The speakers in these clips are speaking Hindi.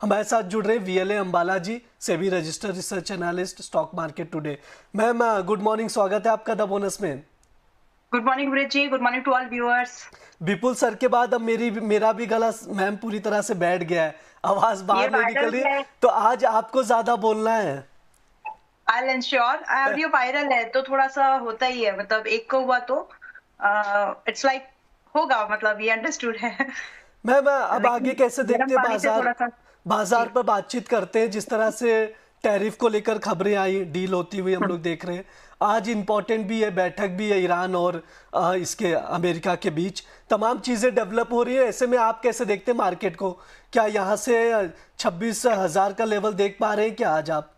हमारे साथ जुड़ रहे VLA Ambala ji, SEBI registered research analyst, stock market today. Ma'am good morning, स्वागत है आपका द बोनस में। Good morning Brij ji, good morning to all viewers. Vipul sir के बाद अब मेरा भी गला मैम पूरी तरह से बैठ गया है, आवाज ये बाहर नहीं निकल वायरल रही है, है। तो आज आपको ज्यादा बोलना है। I will ensure. Audio viral है तो थोड़ा सा होता ही है, मतलब एक को हुआ तो इट्स लाइक होगा, मतलब ये अंडरस्टूड है। मैम अब आगे लेकिन कैसे गर्म देखते हैं पानी से बाजार? थोड़ा सा। बाजार जी। पर बातचीत करते हैं, जिस तरह से टैरिफ को लेकर खबरें आई, डील होती हुई हम लोग देख रहे हैं। आज इंपॉर्टेंट भी है, बैठक भी है ईरान और इसके अमेरिका के बीच। तमाम चीज़ें डेवलप हो रही है, ऐसे में आप कैसे देखते हैं मार्केट को? क्या यहाँ से 26,000 का लेवल देख पा रहे हैं क्या आज आप?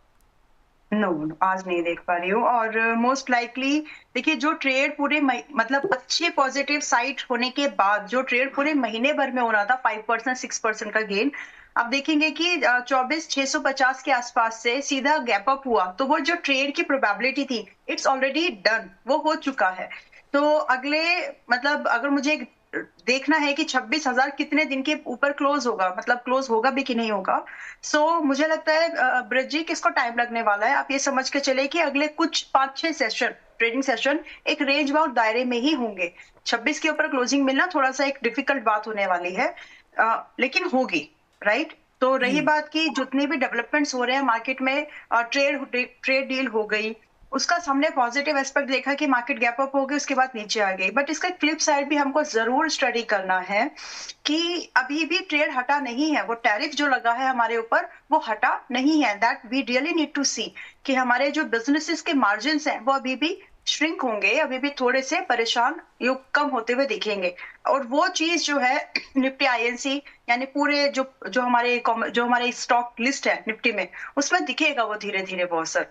नो, आज नहीं देख पा रही हूँ। और मोस्ट लाइकली देखिए, जो ट्रेड पूरे मतलब अच्छे पॉजिटिव साइड होने के बाद जो ट्रेड पूरे महीने भर में हो रहा था 5% 6% का गेन, आप देखेंगे कि 24,650 के आसपास से सीधा गैप अप हुआ, तो वो जो ट्रेड की प्रोबेबिलिटी थी इट्स ऑलरेडी डन, वो हो चुका है। तो अगले, मतलब अगर मुझे देखना है कि 26,000 कितने दिन के ऊपर क्लोज होगा, मतलब क्लोज होगा भी कि नहीं होगा। मुझे लगता है ब्रिज जी, किसको टाइम लगने वाला है, आप ये समझ के चले कि अगले कुछ 5-6 सेशन, ट्रेडिंग सेशन एक रेंज बाउंड दायरे में ही होंगे। 26 के ऊपर क्लोजिंग मिलना थोड़ा सा एक डिफिकल्ट बात होने वाली है, लेकिन होगी। राइट। तो रही बात की जितने भी डेवलपमेंट्स हो रहे हैं मार्केट में, ट्रेड डील हो गई, उसका हमने पॉजिटिव एस्पेक्ट देखा कि मार्केट गैप अप हो गई, उसके बाद नीचे आ गई। बट इसका फ्लिप साइड भी हमको जरूर स्टडी करना है कि अभी भी ट्रेड हटा नहीं है, वो टैरिफ जो लगा है हमारे ऊपर वो हटा नहीं है। That we really need to see कि हमारे जो बिजनेसेस के मार्जिन हैं वो अभी भी श्रिंक होंगे, अभी भी थोड़े से परेशान योग कम होते हुए दिखेंगे। और वो चीज जो है निफ्टी आईएनसी, यानी पूरे जो हमारे स्टॉक लिस्ट है निफ्टी में, उसमें दिखेगा वो धीरे धीरे बहुत सर।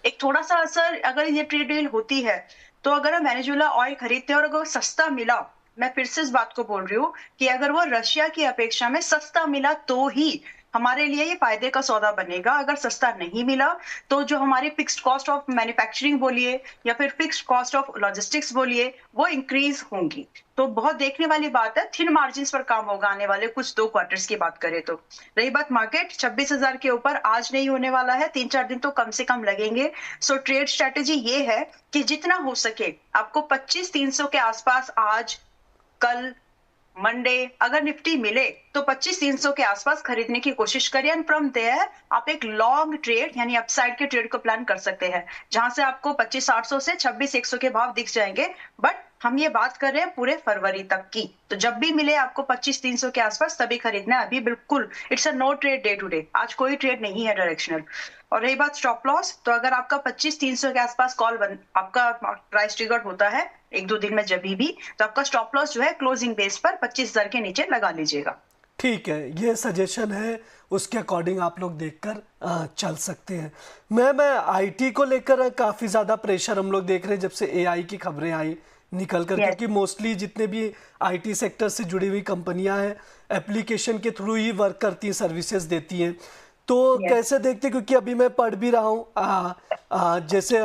एक थोड़ा सा असर अगर ये ट्रेड डील होती है, तो अगर हम वेनेजुएला ऑयल खरीदते हैं और अगर वो सस्ता मिला, मैं फिर से इस बात को बोल रही हूँ कि अगर वो रशिया की अपेक्षा में सस्ता मिला तो ही हमारे लिए ये फायदे का सौदा बनेगा। अगर सस्ता नहीं मिला तो जो हमारी फिक्स्ड कॉस्ट ऑफ मैन्युफैक्चरिंग बोलिए या फिर फिक्स्ड कॉस्ट ऑफ लॉजिस्टिक्स बोलिए, वो इंक्रीज होंगी। तो बहुत देखने वाली बात है, थिन मार्जिन पर काम होगा आने वाले कुछ 2 क्वार्टर्स की बात करें तो। रही बात मार्केट 26,000 के ऊपर, आज नहीं होने वाला है, 3-4 दिन तो कम से कम लगेंगे। ट्रेड स्ट्रेटेजी ये है कि जितना हो सके आपको 25,300 के आसपास आज, कल, मंडे अगर निफ्टी मिले तो 25,300 के आसपास खरीदने की कोशिश करिए। एंड फ्रॉम देयर आप एक लॉन्ग ट्रेड यानी अपसाइड के ट्रेड को प्लान कर सकते हैं, जहां से आपको 25,800 से 26,100 के भाव दिख जाएंगे। बट हम ये बात कर रहे हैं पूरे फरवरी तक की, तो जब भी मिले आपको 25,300 के आसपास तभी खरीदना है। अभी बिल्कुल it's a no trade day today, आज कोई ट्रेड नहीं है डायरेक्शनल। और रही बात स्टॉप लॉस, तो अगर आपका 25,300 के आसपास आपका प्राइस ट्रिगर्ड होता है 1-2 दिन में जब भी, तो आपका स्टॉप लॉस जो है क्लोजिंग बेस पर 25,000 के नीचे लगा लीजिएगा। ठीक है, ये सजेशन है, उसके अकॉर्डिंग आप लोग देखकर चल सकते हैं। मैं आईटी को लेकर काफ़ी ज़्यादा प्रेशर हम लोग देख रहे हैं जब से एआई की खबरें आई निकल कर, यस। क्योंकि मोस्टली जितने भी आईटी सेक्टर से जुड़ी हुई कंपनियां हैं एप्लीकेशन के थ्रू ही वर्क करती हैं, सर्विसेज देती हैं। तो यस। कैसे देखते, क्योंकि अभी मैं पढ़ भी रहा हूँ जैसे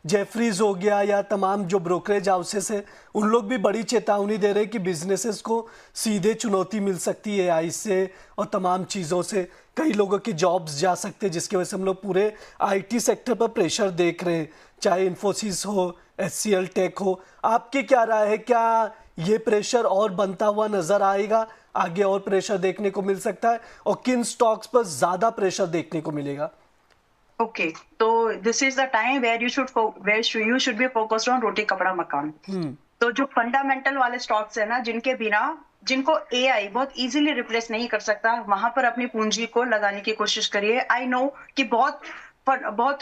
जेफरीज हो गया या तमाम जो ब्रोकरेज हाउसेस है, उन लोग भी बड़ी चेतावनी दे रहे हैं कि बिजनेसेस को सीधे चुनौती मिल सकती है एआई से और तमाम चीज़ों से। कई लोगों की जॉब्स जा सकते हैं, जिसकी वजह से हम लोग पूरे आईटी सेक्टर पर प्रेशर देख रहे हैं, चाहे इन्फोसिस हो, एचसीएल टेक हो। आपकी क्या राय है, क्या ये प्रेशर और बनता हुआ नजर आएगा, आगे और प्रेशर देखने को मिल सकता है, और किन स्टॉक्स पर ज्यादा प्रेशर देखने को मिलेगा? ओके, तो this is the time where you should be focused on roti kapda makaan. तो जो फंडामेंटल वाले स्टॉक्स है ना, जिनके बिना, जिनको एआई बहुत इजीली रिप्लेस नहीं कर सकता, वहां पर अपनी पूंजी को लगाने की कोशिश करिए। आई नो कि बहुत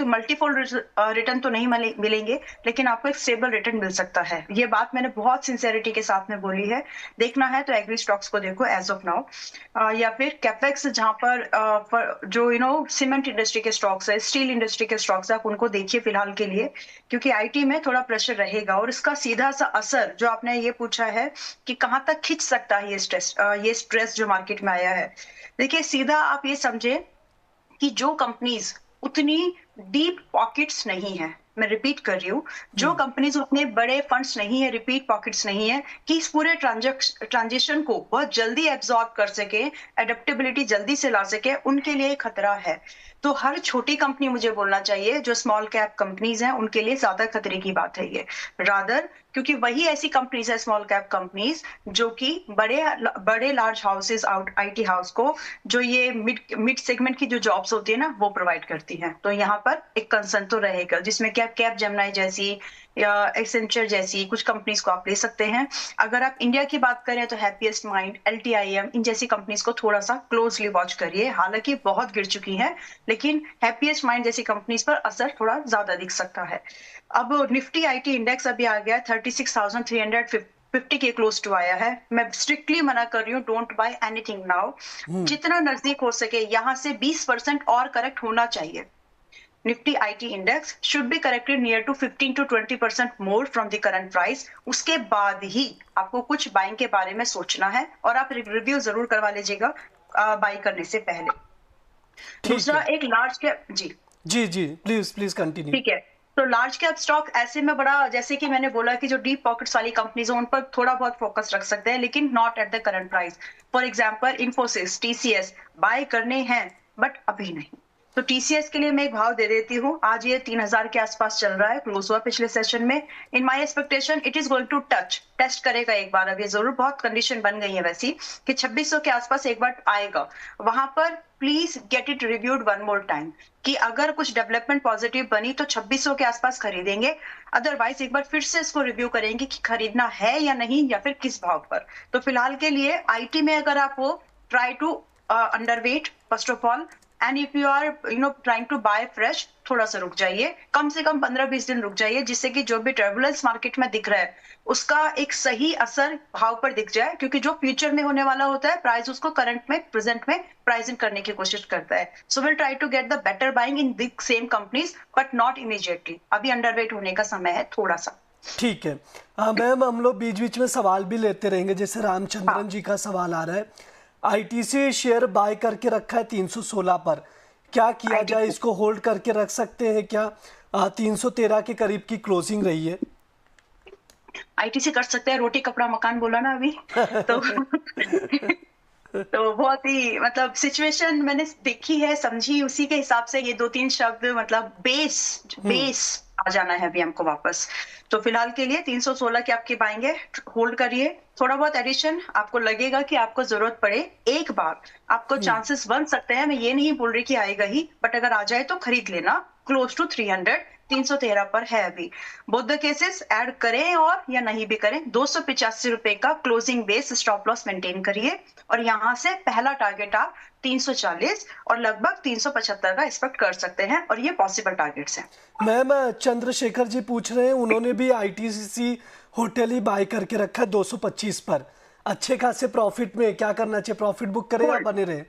मल्टीफोल्ड रिटर्न तो नहीं मिलेंगे, लेकिन आपको एक स्टेबल रिटर्न मिल सकता है। ये बात मैंने बहुत सिंसेरिटी के साथ में बोली है। देखना है तो एग्री स्टॉक्स को देखो एज ऑफ नाउ, या फिर कैपेक्स, जहां पर जो सीमेंट इंडस्ट्री के स्टॉक्स है, स्टील इंडस्ट्री के स्टॉक्स है, आप उनको देखिए फिलहाल के लिए, क्योंकि आईटी में थोड़ा प्रेशर रहेगा। और इसका सीधा सा असर, जो आपने ये पूछा है कि कहां तक खिंच सकता है ये स्ट्रेस जो मार्केट में आया है, देखिए सीधा आप ये समझे कि जो कंपनीज उतनी डीप पॉकेट्स नहीं है, मैं रिपीट कर रही हूँ, जो कंपनीज उतने बड़े फंड्स नहीं है, रिपीट पॉकेट्स नहीं है कि इस पूरे ट्रांजेक्शन को बहुत जल्दी एब्जॉर्ब कर सके, एडेप्टेबिलिटी जल्दी से ला सके, उनके लिए खतरा है। तो हर छोटी कंपनी, मुझे बोलना चाहिए, जो स्मॉल कैप कंपनीज हैं, उनके लिए ज्यादा खतरे की बात है ये, रादर, क्योंकि वही ऐसी कंपनीज है, स्मॉल कैप कंपनीज, जो कि बड़े बड़े लार्ज हाउसेस, आईटी हाउस को, जो ये मिड सेगमेंट की जो जॉब्स होती है ना, वो प्रोवाइड करती हैं। तो यहाँ पर एक कंसर्न तो रहेगा, जिसमें क्या कैप जेमिनी जैसी या एक्सेंचर जैसी कुछ कंपनीज को आप ले सकते हैं। अगर आप इंडिया की बात करें तो हैप्पीएस्ट माइंड, LTIM, इन जैसी कंपनीज को थोड़ा सा क्लोजली वॉच करिए। हालांकि बहुत गिर चुकी हैं, लेकिन हैप्पीएस्ट माइंड जैसी कंपनीज पर असर थोड़ा ज्यादा दिख सकता है। अब निफ्टी आईटी इंडेक्स अभी आ गया 36,350 के क्लोज टू आया है। मैं स्ट्रिक्टली मना कर रही हूँ, डोंट बाय एनीथिंग नाउ। जितना नजदीक हो सके यहाँ से 20% और करेक्ट होना चाहिए। Nifty IT index should be corrected near to 15 to 20% more from the current price. उसके बाद ही आपको कुछ बाइंग के बारे में सोचना है, और आप रिव्यू जरूर करवा लीजिएगा बाई करने से पहले। दूसरा, एक लार्ज कैप, जी जी प्लीज प्लीज कंटिन्यू। ठीक है, तो लार्ज कैप स्टॉक ऐसे में बड़ा, जैसे कि मैंने बोला कि जो डीप पॉकेट्स वाली कंपनीज है उन पर थोड़ा बहुत फोकस रख सकते हैं, लेकिन not at the current price. For example Infosys, TCS buy करने हैं, बट अभी नहीं। तो TCS के लिए मैं एक भाव दे देती हूँ, आज ये 3,000 के आसपास चल रहा है, क्लोज हुआ पिछले सेशन में। In my expectation it is going to test करेगा एक बार, अब ये जरूर, बहुत कंडीशन बन गई है वैसी, कि 2600 के आसपास एक बार आएगा। वहां पर please get it reviewed one more time, कि अगर कुछ डेवलपमेंट पॉजिटिव बनी तो 2600 के आसपास खरीदेंगे, अदरवाइज एक बार फिर से इसको रिव्यू करेंगे कि खरीदना है या नहीं, या फिर किस भाव पर। तो फिलहाल के लिए आईटी में अगर आप वो try to underweight first of all, and if you are trying to buy fresh, थोड़ा सा रुक जाइए, कम से कम 15-20 दिन रुक जाइए, जिससे कि जो भी टर्बुलेंस मार्केट में दिख रहा है उसका एक सही असर भाव पर दिख जाए, क्योंकि जो फ्यूचर में होने वाला होता है प्राइस उसको करंट में, प्रेजेंट में प्राइस इन करने की कोशिश करता है। So will try to get the better buying in the same companies, but not immediately. अभी अंडरवेट होने का समय है थोड़ा सा। ठीक है मैम, हम लोग बीच बीच में सवाल भी लेते रहेंगे। जैसे रामचंद्रन जी का सवाल आ रहा है, आईटीसी शेयर बाय करके रखा है 316 पर, क्या किया जाए? इसको होल्ड करके रख सकते हैं क्या? 313 के करीब की क्लोजिंग रही है। आईटीसी कर सकते हैं, रोटी कपड़ा मकान बोला ना अभी तो तो बहुत ही मतलब सिचुएशन मैंने देखी है, समझी, उसी के हिसाब से ये 2-3 शब्द, मतलब बेस आ जाना है अभी हमको वापस। तो फिलहाल के लिए 316 के आपके पाएंगे, होल्ड करिए। थोड़ा बहुत एडिशन आपको लगेगा कि आपको जरूरत पड़े, एक बार आपको चांसेस बन सकते हैं, मैं ये नहीं बोल रही कि आएगा ही, बट अगर आ जाए तो खरीद लेना। क्लोज टू 300, 313 पर है अभी। बोथ द केसेस ऐड करें और या नहीं भी करें, 285 रुपए का closing base stop loss maintain करिए, और यहाँ से पहला टारगेट आप 340 और लगभग 375 का एक्सपेक्ट कर सकते हैं, और ये पॉसिबल टारगेट्स हैं। मैम चंद्रशेखर जी पूछ रहे हैं, उन्होंने भी आईटीसी होटल ही बाय करके रखा है 225 पर, अच्छे खासे प्रॉफिट में, क्या करना चाहिए? प्रॉफिट बुक करें या बने रहे?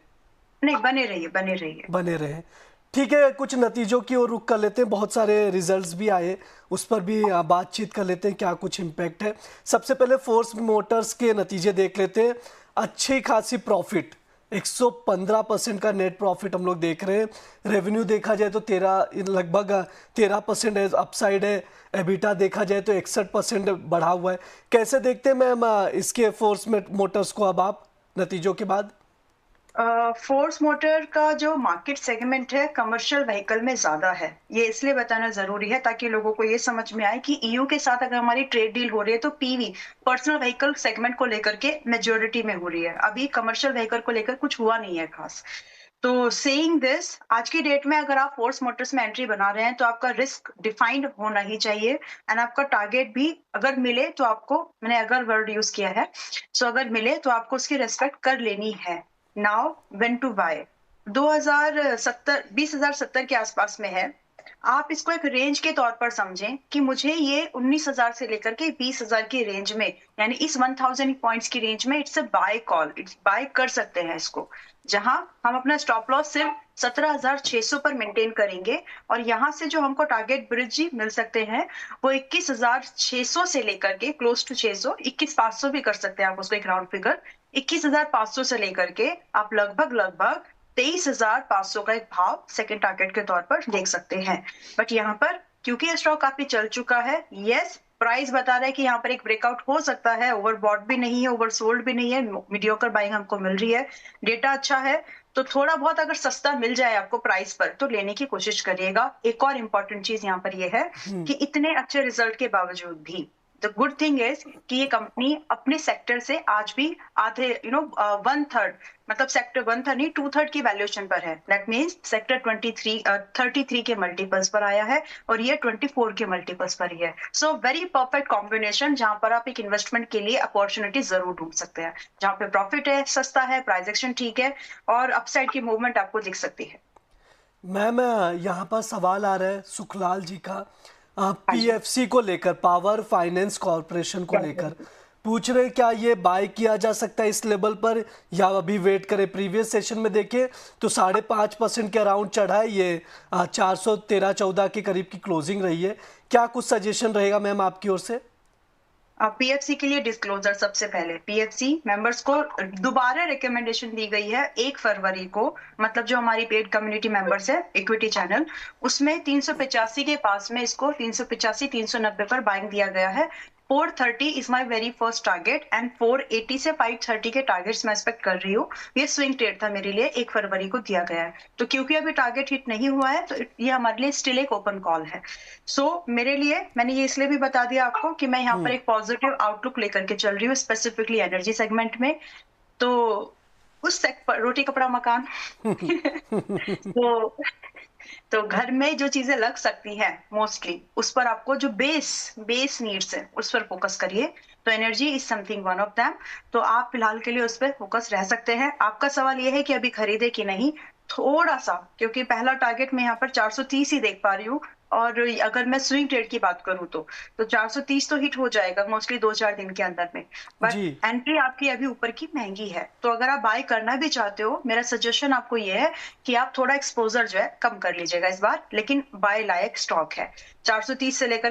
नहीं, बने रहे। ठीक है, कुछ नतीजों की ओर रुख कर लेते हैं। बहुत सारे रिजल्ट्स भी आए, उस पर भी बातचीत कर लेते हैं, क्या कुछ इम्पैक्ट है। सबसे पहले फोर्स मोटर्स के नतीजे देख लेते हैं। अच्छी खासी प्रॉफिट, 115% का नेट प्रॉफिट हम लोग देख रहे हैं। रेवेन्यू देखा जाए तो लगभग 13% है, अपसाइड है। एबिटा देखा जाए तो 61% बढ़ा हुआ है। कैसे देखते हैं मैम इसके फोर्स मोटर्स को अब आप नतीजों के बाद? फोर्स मोटर का जो मार्केट सेगमेंट है कमर्शियल व्हीकल में ज्यादा है, ये इसलिए बताना जरूरी है ताकि लोगों को ये समझ में आए कि ईयू के साथ अगर हमारी ट्रेड डील हो रही है तो पीवी, पर्सनल व्हीकल सेगमेंट को लेकर के मेजोरिटी में हो रही है, अभी कमर्शियल व्हीकल को लेकर कुछ हुआ नहीं है खास। तो सेइंग दिस, आज की डेट में अगर आप फोर्स मोटर्स में एंट्री बना रहे हैं तो आपका रिस्क डिफाइंड होना ही चाहिए, एंड आपका टारगेट भी अगर मिले तो आपको, मैंने अगर वर्ड यूज किया है, सो अगर मिले तो आपको उसकी रेस्पेक्ट कर लेनी है। नाउ व्हेन टू बाय, 2070 के आसपास में है। आप इसको एक रेंज के तौर पर समझें कि मुझे ये 19,000 से लेकर के 20,000 की रेंज में, यानी इस 1000 पॉइंट्स की रेंज में it's a buy call, it's buy कर सकते हैं इसको, जहां हम अपना स्टॉप लॉस सिर्फ 17,600 पर मेंटेन करेंगे, और यहाँ से जो हमको टारगेट ब्रिज मिल सकते हैं वो 21,600 से लेकर के क्लोज टू 600, 21,500 भी कर सकते हैं आप उसको एक राउंड फिगर, 21,500 से लेकर के आप लगभग 23,500 का एक भाव सेकंड टारगेट के तौर पर देख सकते हैं। बट यहाँ पर क्योंकि ये स्टॉक काफी चल चुका है। यस, प्राइस बता रहा है कि यहाँ पर एक ब्रेकआउट हो सकता है, ओवरबॉट भी नहीं है, ओवरसोल्ड भी नहीं है, मीडियोकर बाइंग हमको मिल रही है, डेटा अच्छा है। तो थोड़ा बहुत अगर सस्ता मिल जाए आपको प्राइस पर तो लेने की कोशिश करिएगा। एक और इम्पोर्टेंट चीज यहाँ पर ये है कि इतने अच्छे रिजल्ट के बावजूद भी द गुड थिंग इज कि ये कंपनी अपने सेक्टर से आज भी आधे 1/3, मतलब सेक्टर 1/3 नहीं, 2/3 की वैल्यूएशन पर है। दैट मीन्स सेक्टर 33 के मल्टीपल्स पर आया है और ये 24 के मल्टीपल्स पर ही है। सो वेरी परफेक्ट कॉम्बिनेशन, जहां पर आप एक इन्वेस्टमेंट के लिए अपॉर्चुनिटी जरूर ढूंढ सकते हैं, जहां पे प्रॉफिट है, सस्ता है, प्राइस एक्शन ठीक है और अपसाइड की मूवमेंट आपको दिख सकती है। मैम यहाँ पर सवाल आ रहा है सुखलाल जी का, हाँ जी। पीएफसी को लेकर, पावर फाइनेंस कॉरपोरेशन को लेकर पूछ रहे हैं, क्या ये बाय किया जा सकता है इस लेवल पर या अभी वेट करें? प्रीवियस सेशन में देखें तो 5.5% के अराउंड चढ़ा है ये, 413-14 के करीब की क्लोजिंग रही है। क्या कुछ सजेशन रहेगा मैम आपकी ओर से? पीएफसी के लिए डिस्क्लोजर, सबसे पहले पीएफसी मेंबर्स को दोबारा रिकमेंडेशन दी गई है 1 फरवरी को, मतलब जो हमारी पेड कम्युनिटी मेंबर्स है इक्विटी चैनल, उसमें 385 के पास में इसको 385 390 पर बाइंग दिया गया है। 430 is my very first target and 480 से 530 के टारगेट्स मैं एक्सपेक्ट कर रही हूँ। ये स्विंग ट्रेड था मेरे लिए, 1 फरवरी को दिया गया है। तो क्योंकि अभी टारगेट हिट नहीं हुआ है तो ये हमारे लिए स्टिल एक ओपन कॉल है। सो मेरे लिए, मैंने ये इसलिए भी बता दिया आपको कि मैं यहाँ पर एक पॉजिटिव आउटलुक लेकर के चल रही हूँ, स्पेसिफिकली एनर्जी सेगमेंट में। तो उस पर रोटी कपड़ा मकान तो तो घर में जो चीजें लग सकती हैं मोस्टली, उस पर आपको जो बेस नीड्स है उस पर फोकस करिए। तो energy is something one of them. तो आप फिलहाल के लिए उस पर फोकस रह सकते हैं। आपका सवाल ये है कि अभी खरीदे कि नहीं, थोड़ा सा, क्योंकि पहला टारगेट मैं यहाँ पर 430 ही देख पा रही हूँ। और अगर मैं स्विंग ट्रेड की बात करूँ तो 430 तो हिट हो जाएगा मोस्टली 2-4 दिन के अंदर में। बट जी एंट्री आपकी अभी ऊपर की महंगी है। तो अगर आप बाय करना भी चाहते हो, मेरा सजेशन आपको ये है कि आप थोड़ा एक्सपोजर जो है कम कर लीजिएगा इस बार, लेकिन बाय लायक स्टॉक है। 430 से लेकर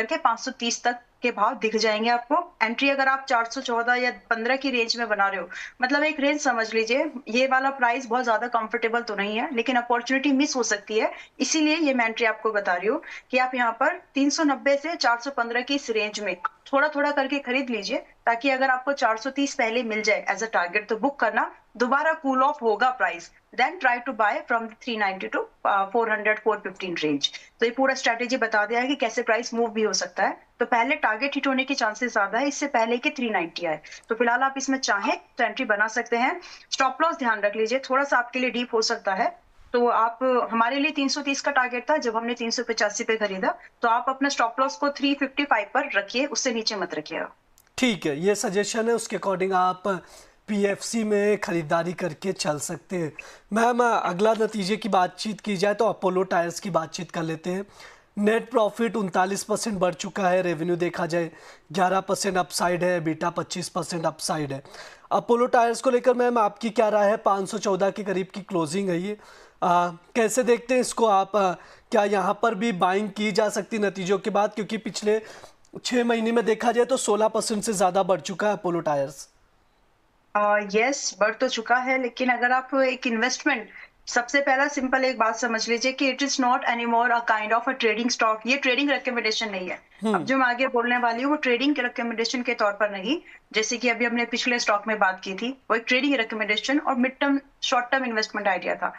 के 530 तक के भाव दिख जाएंगे आपको। एंट्री अगर आप 414 या 15 की रेंज में बना रहे हो, मतलब एक रेंज समझ लीजिए, ये वाला प्राइस बहुत ज्यादा कंफर्टेबल तो नहीं है, लेकिन अपॉर्चुनिटी मिस हो सकती है। इसीलिए ये मैं एंट्री आपको बता रही हूँ कि आप यहाँ पर 390 से 415 की इस रेंज में थोड़ा थोड़ा करके खरीद लीजिए, ताकि अगर आपको 430 पहले मिल जाए एज अ टारगेट तो बुक करना, दोबारा कूल ऑफ होगा price, then try to buy from 390 to 400-415 range. तो ये पूरा स्ट्रेटेजी बता दिया है कि कैसे प्राइस मूव भी हो सकता है। तो पहले टारगेट हिट होने के चांसेस ज्यादा है, इससे पहले कि 390 आए। तो फिलहाल आप इसमें चाहें तो एंट्री बना सकते हैं। स्टॉप लॉस ध्यान रख लीजिए, थोड़ा सा आपके लिए डीप हो सकता है। तो आप, हमारे लिए 330 का टारगेट था जब हमने 385 पे खरीदा, तो आप अपना स्टॉप लॉस को 355 पर रखिए, उससे नीचे मत रखिएगा। ठीक है, ये सजेशन है, उसके अकॉर्डिंग आप पीएफसी में खरीदारी करके चल सकते हैं। मैम अगला नतीजे की बातचीत की जाए तो अपोलो टायर्स की बातचीत कर लेते हैं। नेट प्रॉफिट 39% बढ़ चुका है, रेवेन्यू देखा जाए 11% अपसाइड है, बीटा 25% अपसाइड है। अपोलो टायर्स को लेकर मैम आपकी क्या राय है? 514 के करीब की क्लोजिंग है ये, कैसे देखते हैं इसको आप? क्या यहाँ पर भी बाइंग की जा सकती नतीजों के बाद, क्योंकि पिछले 6 महीने में देखा जाए तो 16% से ज़्यादा बढ़ चुका है अपोलो टायर्स। यस, बढ़ तो चुका है, लेकिन अगर आप एक इन्वेस्टमेंट, सबसे पहला सिंपल एक बात समझ लीजिए कि it is not any more a kind of a trading stock. ये ट्रेडिंग रिकमेंडेशन नहीं है। अब जो मैं आगे बोलने वाली हूँ वो ट्रेडिंग के रिकमेंडेशन के तौर पर नहीं, जैसे कि अभी हमने पिछले स्टॉक में बात की थी, वो एक ट्रेडिंग रिकमेंडेशन और mid term short term investment idea था।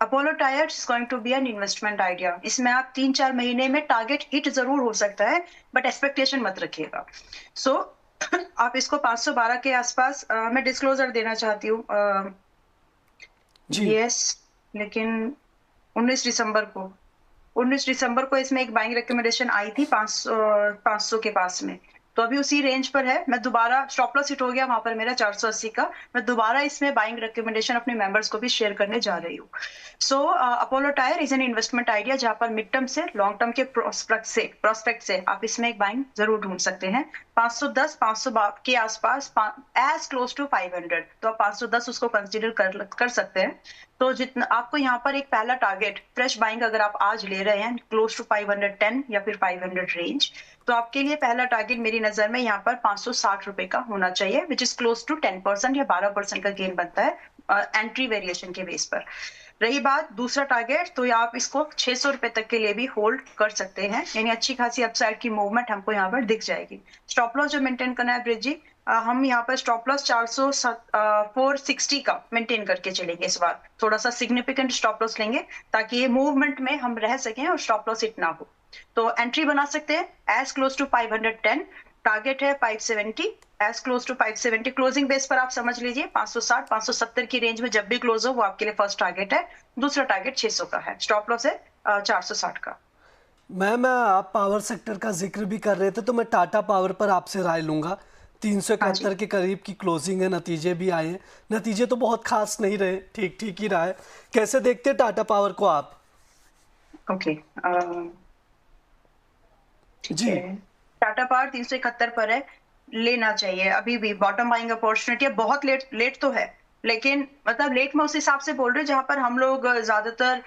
Apollo Tyres is going to be an investment idea. इसमें आप 3-4 महीने में टारगेट हिट जरूर हो सकता है, बट एक्सपेक्टेशन मत रखिएगा। सो आप इसको 512 के आसपास, मैं डिस्क्लोजर देना चाहती हूँ। जी यस, लेकिन 19 दिसंबर को 19 दिसंबर को इसमें एक बाइंग रिकमेंडेशन आई थी 500 के पास में। तो अभी उसी रेंज पर है। मैं दोबारा, स्टॉप लॉस हिट हो गया वहां पर मेरा 480 का, मैं दोबारा इसमें बाइंग रिकमेंडेशन अपने मेंबर्स को भी शेयर करने जा रही हूँ। So Apollo tyre is an investment idea, जहां पर मिड टर्म से लॉन्ग टर्म के प्रोस्पेक्ट से आप इसमें एक बाइंग जरूर ढूंढ सकते हैं। 510 500 के आसपास, एज क्लोज टू 500, तो आप 510 उसको कंसिडर कर सकते हैं। तो जितना आपको यहाँ पर एक पहला टारगेट, फ्रेश बाइंग अगर आप आज ले रहे हैं क्लोज टू 510 या फिर 500 रेंज, तो आपके लिए पहला टारगेट मेरी नजर में यहाँ पर 560 रुपए का होना चाहिए, विच इज क्लोज टू 10% या 12% का गेन बनता है एंट्री वेरिएशन के बेस पर। रही बात दूसरा टारगेट, तो आप इसको 600 रुपए तक के लिए भी होल्ड कर सकते हैं, यानी अच्छी खासी अपसाइड की मूवमेंट हमको यहाँ पर दिख जाएगी। स्टॉप लॉस जो मेंटेन करना है ब्रिज जी, हम यहाँ पर स्टॉप लॉस 460 का मेंटेन करके चलेंगे इस बार। थोड़ा सा सिग्निफिकेंट स्टॉप लॉस लेंगे ताकि ये मूवमेंट में हम रह सकें और स्टॉप लॉस हिट ना हो। तो एंट्री बना सकते हैं एज क्लोज टू 510, टारगेट है 570, as close to 570। Closing base पर आप समझ लीजिए 560 570 की रेंज में जब भी क्लोज हो वो आपके लिए फर्स्ट टारगेट है। दूसरा टारगेट 600 का है, स्टॉप लॉस है 460 का। मैम आप पावर सेक्टर का जिक्र भी कर रहे थे तो मैं टाटा पावर पर आपसे राय लूंगा। हाँ जी। 371 के करीब की क्लोजिंग है, नतीजे भी आए हैं, नतीजे तो बहुत खास नहीं रहे, ठीक ठीक ही रहा है। कैसे देखते हैं टाटा पावर को आप? ओके, ठीक जी। है। टाटा पावर 371 पर है, लेना चाहिए अभी भी। बॉटम बाइंग अपॉर्चुनिटी है, बहुत लेट तो है, लेकिन मतलब लेट में उस हिसाब से बोल रहे हैं जहां पर हम लोग ज्यादातर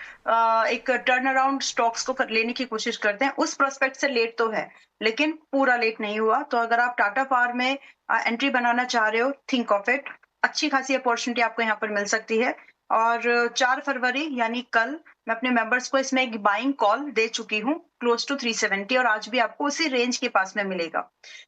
एक टर्न अराउंड स्टॉक्स को लेने की कोशिश करते हैं, उस प्रोस्पेक्ट से लेट तो है, लेकिन पूरा लेट नहीं हुआ। तो अगर आप टाटा पावर में एंट्री बनाना चाह रहे हो, थिंक ऑफ इट, अच्छी खासी अपॉर्चुनिटी आपको यहाँ पर मिल सकती है। और 4 फरवरी यानी कल मैं अपने मेंबर्स को इसमें एक बाइंग कॉल दे चुकी हूँ क्लोज टू 370, और आज भी आपको उसी रेंज के पास में मिलेगा।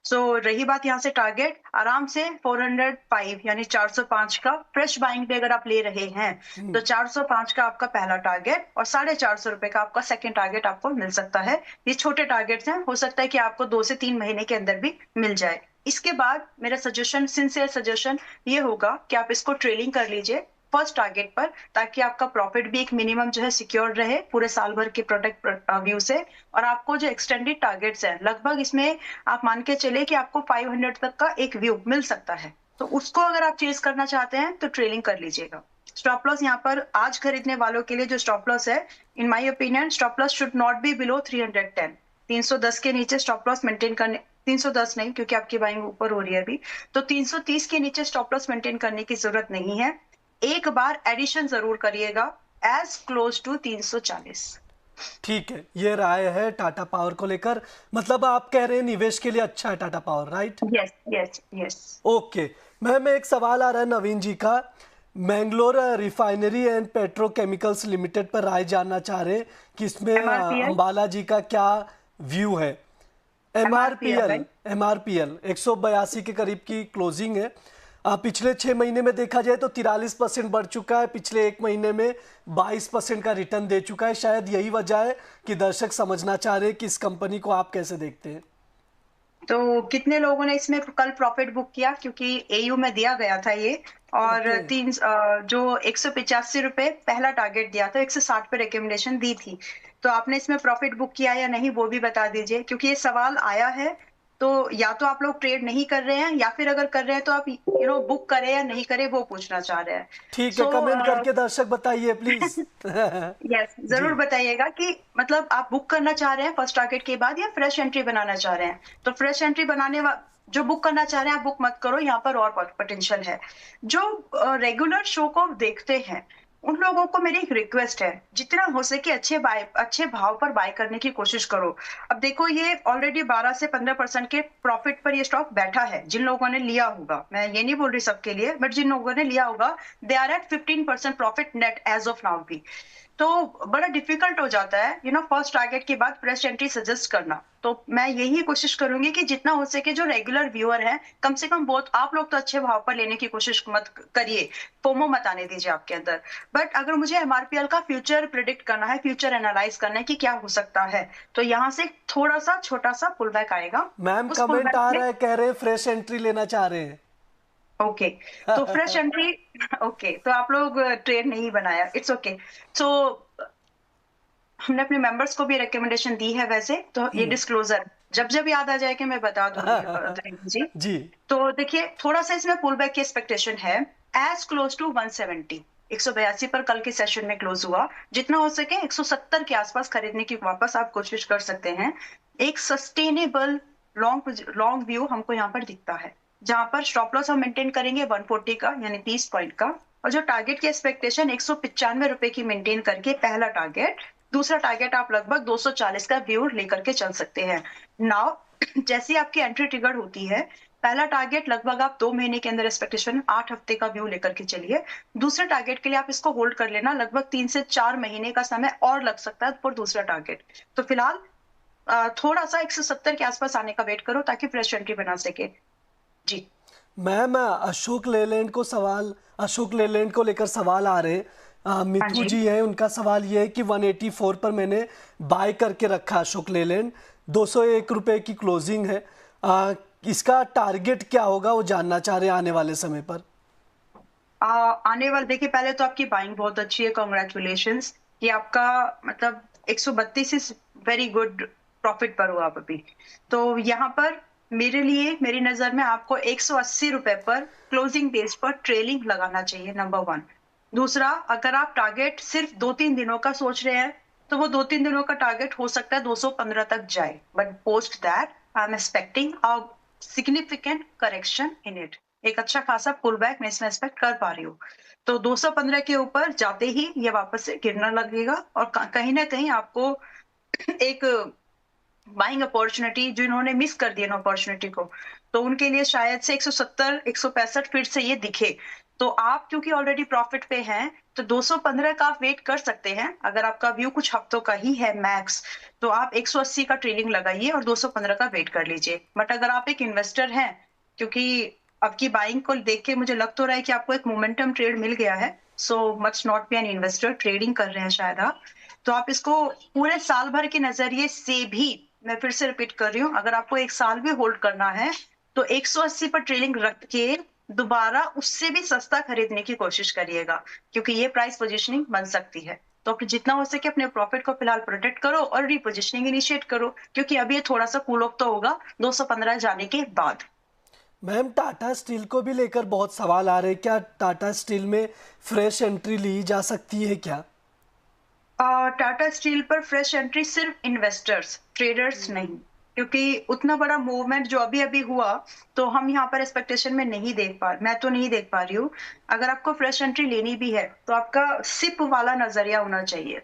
सो रही बात यहाँ से टारगेट, आराम से 405 यानी 405 का फ्रेश बाइंग पे अगर आप ले रहे हैं तो 405 का आपका पहला टारगेट और 450 रुपए का आपका सेकंड टारगेट आपको मिल सकता है। ये छोटे टारगेट्स हैं, हो सकता है कि आपको 2 से 3 महीने के अंदर भी मिल जाए। इसके बाद मेरा सजेशन, सिंसियर सजेशन ये होगा कि आप इसको ट्रेलिंग कर लीजिए फर्स्ट टारगेट पर, ताकि आपका प्रॉफिट भी एक मिनिमम जो है सिक्योर रहे पूरे साल भर के प्रोडक्ट व्यू से। और आपको जो एक्सटेंडेड टारगेट्स हैं, लगभग इसमें आप मान के चले कि आपको 500 तक का एक व्यू मिल सकता है, तो उसको अगर आप चेज करना चाहते हैं तो ट्रेलिंग कर लीजिएगा। स्टॉप लॉस यहाँ पर आज खरीदने वालों के लिए जो स्टॉप लॉस है, in my opinion stop loss should not be below 310। 310 के नीचे स्टॉप लॉस मेंटेन करने, 310 नहीं क्योंकि आपकी बाइंग ऊपर हो रही है अभी, तो 330 के नीचे स्टॉप लॉस मेंटेन करने की जरूरत नहीं है। एक बार एडिशन जरूर करिएगा एज क्लोज टू 340। ठीक है, ये राय है टाटा पावर को लेकर। मतलब आप कह रहे हैं निवेश के लिए अच्छा है Tata power, right? Yes yes yes. Okay ma'am, एक सवाल आ रहा है नवीन जी का। Mangalore refinery and petrochemicals limited पर राय जानना चाह रहे हैं कि इसमें MRPL अंबाला जी का क्या व्यू है? MRPL right. एमआरपीएल 182 के करीब की क्लोजिंग है। पिछले 6 महीने में देखा जाए तो 43% बढ़ चुका है, पिछले 1 महीने में 22% का रिटर्न दे चुका है। शायद यही वजह है कि दर्शक समझना चाह रहे हैं कि इस कंपनी को आप कैसे देखते हैं। तो कितने लोगों ने इसमें कल प्रॉफिट बुक किया, क्योंकि एयू में दिया गया था ये, और ओके। जो 185 रुपए पहला टारगेट दिया था, 160 पे रिकमेंडेशन दी थी। तो आपने इसमें प्रॉफिट बुक किया या नहीं वो भी बता दीजिए, क्योंकि ये सवाल आया है। तो या तो आप लोग ट्रेड नहीं कर रहे हैं, या फिर अगर कर रहे हैं तो आप बुक करें या नहीं करें वो पूछना चाह रहे हैं। ठीक है, सो कमेंट करके दर्शक बताइए प्लीज। यस, जरूर जी। बताइएगा कि मतलब आप बुक करना चाह रहे हैं फर्स्ट टारगेट के बाद या फ्रेश एंट्री बनाना चाह रहे हैं। तो फ्रेश एंट्री जो बुक करना चाह रहे हैं आप बुक मत करो, यहाँ पर और पोटेंशियल है। जो रेगुलर शो को देखते हैं उन लोगों को मेरी एक रिक्वेस्ट है, जितना हो सके अच्छे भाव पर बाय करने की कोशिश करो। अब देखो ये ऑलरेडी 12 से 15% के प्रॉफिट पर ये स्टॉक बैठा है। जिन लोगों ने लिया होगा, मैं ये नहीं बोल रही सबके लिए, बट जिन लोगों ने लिया होगा they are at 15% profit net as of now भी। तो बड़ा डिफिकल्ट हो जाता है फर्स्ट टारगेट के बाद फ्रेश एंट्री सजेस्ट करना। तो मैं यही कोशिश करूंगी कि जितना हो सके जो रेगुलर व्यूअर है, कम से कम बहुत आप लोग तो अच्छे भाव पर लेने की कोशिश मत करिए, फोमो मत आने दीजिए आपके अंदर। बट अगर मुझे एमआरपीएल का फ्यूचर प्रिडिक्ट करना है, फ्यूचर एनालाइज करना है कि क्या हो सकता है, तो यहाँ से थोड़ा सा छोटा सा पुल बैक आएगा। मैम उस पुल कमेंट बैक आ में रहा है, कह रहे हैं फ्रेश एंट्री लेना चाह रहे हैं। ओके, तो फ्रेश एंट्री ओके, तो आप लोग ट्रेड नहीं बनाया, इट्स ओके। सो हमने अपने मेंबर्स को भी रिकमेंडेशन दी है वैसे, तो ये डिस्क्लोजर जब जब याद आ जाए कि मैं बता दूंगी जी। जी। तो देखिए थोड़ा सा इसमें पुल बैक की एक्सपेक्टेशन है एज क्लोज टू 170। 182 पर कल के सेशन में क्लोज हुआ, जितना हो सके 170 के आसपास खरीदने की वापस आप कोशिश कर सकते हैं। एक सस्टेनेबल लॉन्ग व्यू हमको यहाँ पर दिखता है, जहां पर स्टॉप लॉस हम मेंटेन करेंगे 140 का यानी 30 पॉइंट का, और जो टारगेट की एक्सपेक्टेशन 195 रुपए की मेंटेन करके पहला टारगेट, दूसरा टारगेट आप लगभग 240 का व्यू लेकर के चल सकते हैं। नाउ जैसी आपकी एंट्री ट्रिगर होती है, पहला टारगेट लगभग आप 2 महीने के अंदर एक्सपेक्टेशन 8 हफ्ते का व्यू लेकर के चलिए। दूसरे टारगेट के लिए आप इसको होल्ड कर लेना, लगभग 3 से 4 महीने का समय और लग सकता है फॉर दूसरा टारगेट। तो फिलहाल थोड़ा-सा 170 के आस-पास आने का वेट करो ताकि फ्रेश एंट्री बना सके। जी। मैम, अशोक लेलैंड को लेकर सवाल आ रहे हैं। हाँ मिथु जी। जी हैं, उनका सवाल ये है कि 184 पर मैंने बाय करके रखा अशोक लेलैंड, 201 रुपए की क्लोजिंग है। इसका टारगेट क्या होगा वो जानना चाह रहे हैं आने वाले समय पर। आने वाले देखिए, पहले तो आपकी बाइंग बहुत अच्छी है, कांग्रेचुलेशंस कि आपका मतलब 132 इज वेरी गुड प्रॉफिट पर हो आप अभी। तो यहाँ पर मेरे लिए, मेरी नजर में आपको 180 रुपए पर क्लोजिंग बेस पर ट्रेलिंग लगाना चाहिए, नंबर वन। दूसरा, अगर आप टारगेट सिर्फ 2-3 दिनों का सोच रहे हैं तो वो 2-3 दिनों का टारगेट हो सकता है 215 तक जाए, but post that I am expecting a significant correction in it. एक अच्छा खासा पुल बैक मैं इसमें एक्सपेक्ट कर पा रही हूँ। तो 215 के ऊपर जाते ही ये वापस से गिरना लगेगा और कहीं ना कहीं आपको एक बाइंग अपॉर्चुनिटी, जिन्होंने मिस कर दिया ना अपॉर्चुनिटी को, तो उनके लिए शायद से 170 165 फिर से ये दिखे। तो आप क्योंकि ऑलरेडी प्रॉफिट पे हैं, तो 215 का आप वेट कर सकते हैं। अगर आपका व्यू कुछ हफ्तों का ही है मैक्स, तो आप 180 का ट्रेलिंग लगाइए और 215 का वेट कर लीजिए। बट अगर आप एक इन्वेस्टर हैं, क्योंकि आपकी बाइंग को देख के मुझे लग तो रहा है कि आपको एक मोमेंटम ट्रेड मिल गया है, so much not be an investor, trading कर रहे हैं शायद आप। तो आप इसको पूरे साल भर के नजरिए से भी, मैं फिर से रिपीट कर रही हूँ, अगर आपको 1 साल भी होल्ड करना है तो 180 पर ट्रेलिंग रख के दोबारा उससे भी सस्ता खरीदने की कोशिश करिएगा, क्योंकि ये प्राइस पोजीशनिंग बन सकती है। तो अपने जितना हो सके अपने प्रॉफिट को फिलहाल प्रोटेक्ट करो और रीपोजिशनिंग इनिशिएट करो, क्योंकि अभी ये थोड़ा सा कूल ऑफ तो होगा 215 जाने के बाद। मैम, टाटा स्टील को भी लेकर बहुत सवाल आ रहे हैं, क्या टाटा स्टील में फ्रेश एंट्री ली जा सकती है क्या? टाटा स्टील पर फ्रेश एंट्री सिर्फ इन्वेस्टर्स, ट्रेडर्स नहीं, क्योंकि उतना बड़ा मूवमेंट जो अभी अभी हुआ, तो हम यहाँ पर एक्सपेक्टेशन में नहीं देख पा, मैं तो नहीं देख पा रही हूँ। अगर आपको फ्रेश एंट्री लेनी भी है तो आपका सिप वाला नजरिया होना चाहिए।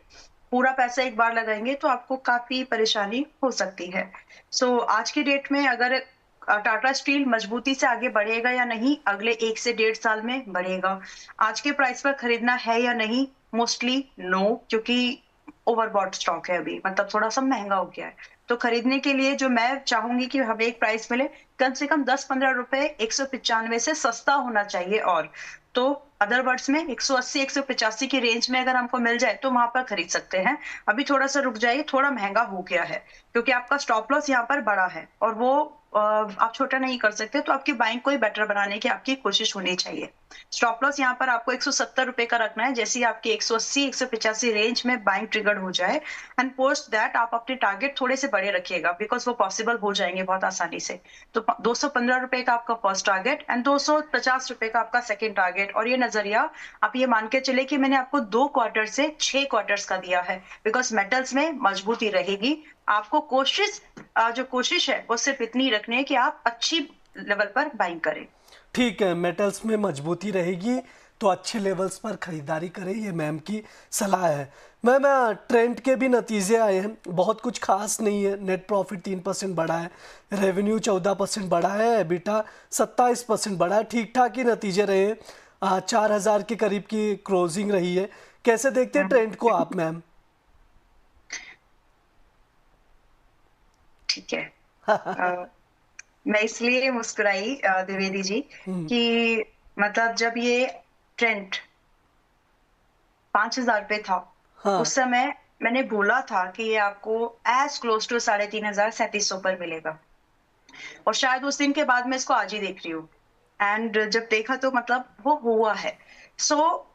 पूरा पैसा एक बार लगाएंगे तो आपको काफी परेशानी हो सकती है। सो आज की डेट में अगर टाटा स्टील मजबूती से आगे बढ़ेगा या नहीं, अगले 1 से 1.5 साल में बढ़ेगा। आज के प्राइस पर खरीदना है या नहीं, मोस्टली नो, क्योंकि ओवरबॉट स्टॉक है अभी, मतलब थोड़ा-सा महँगा हो गया है। तो खरीदने के लिए जो मैं चाहूँगी कि हमें एक प्राइस मिले, कम से कम 10-15 रुपए 195 से सस्ता होना चाहिए और। तो अदर वर्ड्स में 180 185 की रेंज में अगर हमको मिल जाए तो वहाँ पर खरीद सकते हैं। अभी थोड़ा-सा रुक जाइए, थोड़ा महँगा हो गया है, क्योंकि आपका स्टॉप लॉस यहाँ पर बड़ा है और वो आप छोटा नहीं कर सकते, तो आपकी बाइंग को ही बेटर बनाने की आपकी कोशिश होनी चाहिए। स्टॉप लॉस यहाँ पर आपको 170 रुपए का रखना है, जैसे ही आपकी 180 185 रेंज में बाइंग ट्रिगर्ड हो जाए, एंड पोस्ट दैट आप अपने टारगेट थोड़े से बड़े रखिएगा, बिकॉज वो पॉसिबल हो जाएंगे बहुत आसानी से। तो 215 रुपए का आपका फर्स्ट टारगेट एंड 250 रुपए का आपका सेकंड टारगेट, और ये नजरिया आप ये मान के चले कि मैंने आपको 2 क्वार्टर से 6 क्वार्टर्स का दिया है, बिकॉज मेटल्स में मजबूती रहेगी। आपको जो कोशिश है वो सिर्फ इतनी रखनी है कि आप अच्छी लेवल पर बाइंग करें। ठीक है, मेटल्स में मजबूती रहेगी तो अच्छे लेवल्स पर खरीदारी करें, ये मैम की सलाह है। मैम, ट्रेंड के भी नतीजे आए हैं, बहुत कुछ खास नहीं है। नेट प्रॉफिट 3% बढ़ा है, रेवेन्यू 14% बढ़ा है, एबिटा 27% बढ़ा है, ठीक ठाक ही नतीजे रहे हैं। 4000 के करीब की क्लोजिंग रही है। कैसे देखते हैं ट्रेंड को आप मैम? ठीक है। मैं इसलिए मुस्कुराई द्विवेदी जी कि मतलब जब ये ट्रेंड 5000 पे था, हाँ। उस समय मैंने बोला था कि ये आपको एज क्लोज टू 3300 पर मिलेगा, और शायद उस दिन के बाद मैं इसको आज ही देख रही हूँ, एंड जब देखा तो मतलब वो हुआ है। सो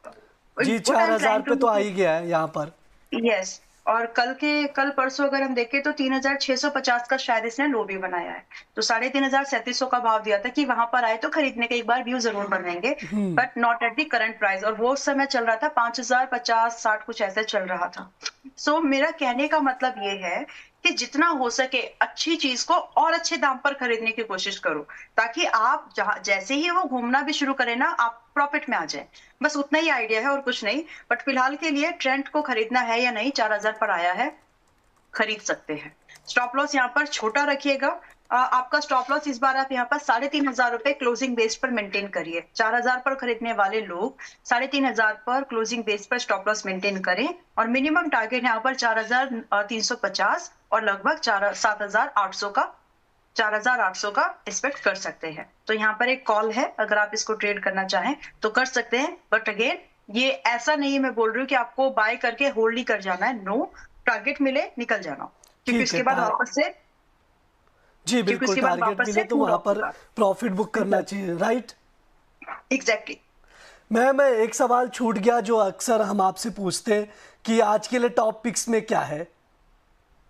जी, 4000 पे तो आ ही गया है यहाँ पर। यस, और कल परसों अगर हम देखें तो 3650 का शायद इसने लो भी बनाया है। तो 3300 का भाव दिया था कि वहां पर आए तो खरीदने का एक बार व्यू जरूर बनाएंगे, but not at the current price, और वो उस समय चल रहा था 5000 50 60 कुछ ऐसे चल रहा था। सो मेरा कहने का मतलब ये है कि जितना हो सके अच्छी चीज को और अच्छे दाम पर खरीदने की कोशिश करो, ताकि आप जैसे ही वो घूमना भी शुरू करें ना, आप प्रॉफिट में आ जाए। बस उतना ही आइडिया है और कुछ नहीं। बट फिलहाल के लिए ट्रेंड को खरीदना है या नहीं, 4000 पर आया है, खरीद सकते हैं। स्टॉप लॉस यहाँ पर छोटा रखिएगा, आपका स्टॉप लॉस इस बार आप यहाँ पर 3,500 रुपए क्लोजिंग बेस पर मेंटेन करिए। 4,000 पर खरीदने वाले लोग 3,500 पर क्लोजिंग बेस पर स्टॉप लॉस मेंटेन करें और मिनिमम टारगेट यहाँ पर 4,350 और लगभग 7,800 का 4,800 का एक्सपेक्ट कर सकते हैं। तो यहाँ पर एक कॉल है, अगर आप इसको ट्रेड करना चाहें तो कर सकते हैं, बट अगेन ये ऐसा नहीं मैं बोल रही हूँ कि आपको बाय करके होल्ड ही कर जाना है। नो, टारगेट मिले निकल जाना, क्योंकि ठीक है। उसके बाद वापस से जी बिल्कुल, उसके बाद टारगेट वापस मिले से तो कूल वहां ऑफ पर होगा। प्रॉफिट बुक करना चाहिए, राइट? एग्जैक्टली। मैं एक सवाल छूट गया जो अक्सर हम आपसे पूछते हैं कि आज के लिए टॉप पिक्स में क्या है?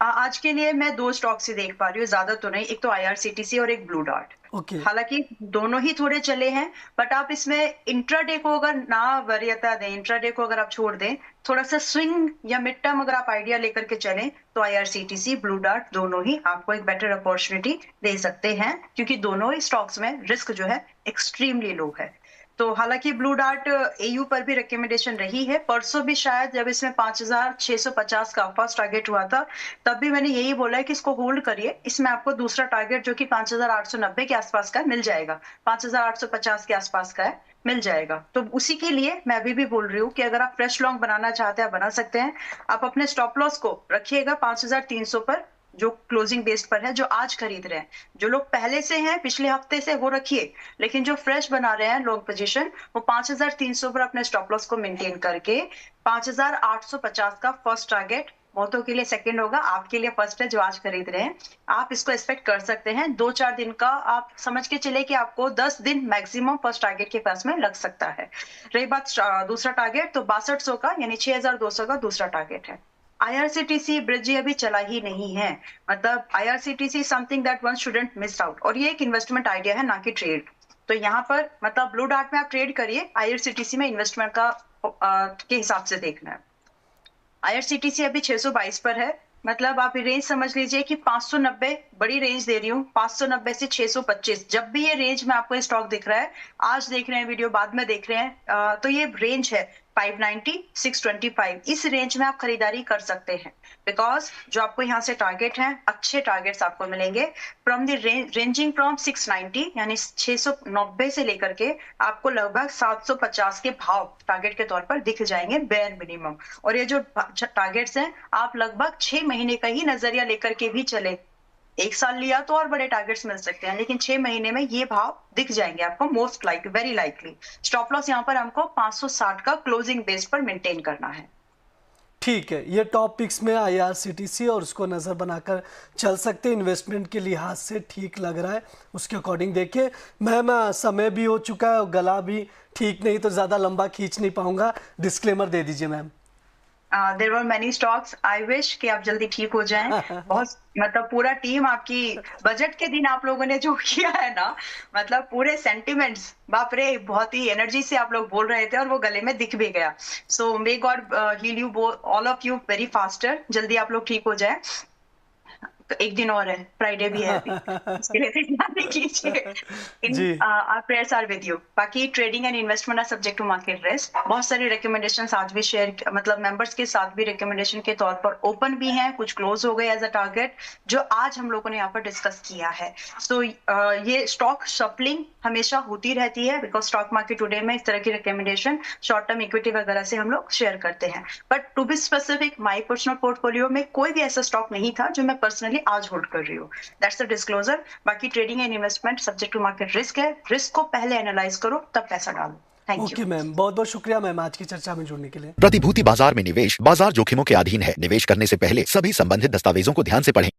आज के लिए मैं 2 स्टॉक्स ही देख पा रही हूँ, ज्यादा तो नहीं। एक तो आईआरसीटीसी और एक ब्लू डार्ट। ओके। हालांकि दोनों ही थोड़े चले हैं, बट आप इसमें इंट्राडे को अगर ना वरीयता दें, इंट्राडे को अगर आप छोड़ दें, थोड़ा सा स्विंग या मिड टर्म अगर आप आइडिया लेकर के चलें, तो आईआरसीटीसी, ब्लू डार्ट दोनों ही आपको एक बेटर अपॉर्चुनिटी दे सकते हैं, क्योंकि दोनों ही स्टॉक्स में रिस्क जो है एक्सट्रीमली लो है। तो हालांकि ब्लू डार्ट एयू पर भी रिकमेंडेशन रही है, परसों भी शायद जब इसमें 5,650 का फर्स्ट टारगेट हुआ था, तब भी मैंने यही बोला है कि इसको होल्ड करिए। इसमें आपको दूसरा टारगेट जो कि 5,890 के आसपास का मिल जाएगा, 5,850 के आसपास का है, मिल जाएगा। तो उसी के लिए मैं अभी भी बोल रही हूँ कि अगर आप फ्रेश लॉन्ग बनाना चाहते हैं, बना सकते हैं। आप अपने स्टॉप लॉस को रखिएगा 5,300 पर, जो क्लोजिंग बेस्ड पर है, जो आज खरीद रहे हैं। जो लोग पहले से हैं, पिछले हफ्ते से, वो रखिए, लेकिन जो फ्रेश बना रहे हैं लॉन्ग पोजीशन, वो 5,300 पर अपने स्टॉप लॉस को मेंटेन करके 5,850 का फर्स्ट टारगेट, बहुतों के लिए सेकंड होगा, आपके लिए फर्स्ट है जो आज खरीद रहे हैं, आप इसको एक्सपेक्ट कर सकते हैं। 2-4 दिन का आप समझ के चले कि आपको 10 दिन मैक्सिमम फर्स्ट टारगेट के पास में लग सकता है। रही बात दूसरा टारगेट, तो 6200 का यानी 6,200 का दूसरा टारगेट है। आईआरसीटीसी ब्रिज अभी चला ही नहीं है, मतलब IRCTC something that one shouldn't miss out, और ये एक इन्वेस्टमेंट आइडिया है, ना कि ट्रेड। तो यहाँ पर मतलब ब्लू डार्ट में आप ट्रेड करिए, आईआरसीटीसी में इन्वेस्टमेंट का के हिसाब से देखना है। आईआरसीटीसी अभी 622 पर है, मतलब आप रेंज समझ लीजिए कि 590 बड़ी रेंज दे रही हूँ, 590 से 625। जब भी ये रेंज में आपको स्टॉक दिख रहा है, आज देख रहे हैं वीडियो, बाद में देख रहे हैं, तो ये रेंज है 590, 625, इस रेंज में आप खरीदारी कर सकते हैं। बिकॉज जो आपको यहाँ से टारगेट हैं, अच्छे टारगेट्स आपको मिलेंगे फ्रॉम द रेंजिंग फ्रॉम 690 यानी 690 से लेकर के आपको लगभग 750 के भाव टारगेट के तौर पर दिख जाएंगे, बेयर मिनिमम। और ये जो टारगेट्स हैं, आप लगभग 6 महीने का ही नजरिया लेकर के भी चले, 1 साल लिया तो और बड़े टारगेट्स मिल सकते हैं, लेकिन 6 महीने में ये भाव दिख जाएंगे आपको, most likely, very likely. Stop loss यहाँ पर हमको 560 का क्लोजिंग बेस पर मेंटेन करना है। ठीक है, ये टॉप पिक्स में आईआरसीटीसी और उसको नज़र बनाकर चल सकते हैं, इन्वेस्टमेंट के लिहाज से ठीक लग रहा है, उसके अकॉर्डिंग देखिए। मैम समय भी हो चुका है और गला भी ठीक नहीं, तो ज़्यादा लंबा खींच नहीं पाऊंगा, डिस्क्लेमर दे दीजिए ma'am. There were many stocks, I wish कि आप जल्दी ठीक हो जाएं। बहुत मतलब पूरा टीम आपकी, बजट के दिन आप लोगों ने जो किया है ना, मतलब पूरे सेंटिमेंट्स, बाप रे, बहुत ही एनर्जी से आप लोग बोल रहे थे और वो गले में दिख भी गया। So may God heal you all of you very faster, जल्दी आप लोग ठीक हो जाए। तो एक दिन और है, फ्राइडे भी है अभी, इसके लिए ध्यान कीजिए। जी। Our prayers are with you. बाकी trading and investment are subject to market risk. बहुत सारी रिकमेंडेशंस आज भी शेयर, मतलब मेंबर्स के साथ भी रिकमेंडेशन के तौर पर ओपन भी हैं, कुछ क्लोज हो गए एज अ टारगेट, जो आज हम लोगों ने यहाँ पर डिस्कस किया है। सो ये स्टॉक शफलिंग हमेशा होती रहती है, बिकॉज स्टॉक मार्केट टुडे में इस तरह की रिकमेंडेशन शॉर्ट टर्म इक्विटी वगैरह से हम लोग शेयर करते हैं। But to be specific, my personal portfolio में कोई भी ऐसा स्टॉक नहीं था जो मैं पर्सनली आज होल्ड कर रही हूँ। That's the disclosure. बाकी trading and investment subject to market risk है, रिस्क को पहले एनालाइज करो तब पैसा डालो। Thank you. ओके मैम, बहुत बहुत शुक्रिया मैम आज की चर्चा में जुड़ने के लिए। प्रतिभूति बाजार में निवेश बाजार जोखिमों के अधीन है। निवेश करने से पहले सभी संबंधित दस्तावेजों को ध्यान से पढ़ें।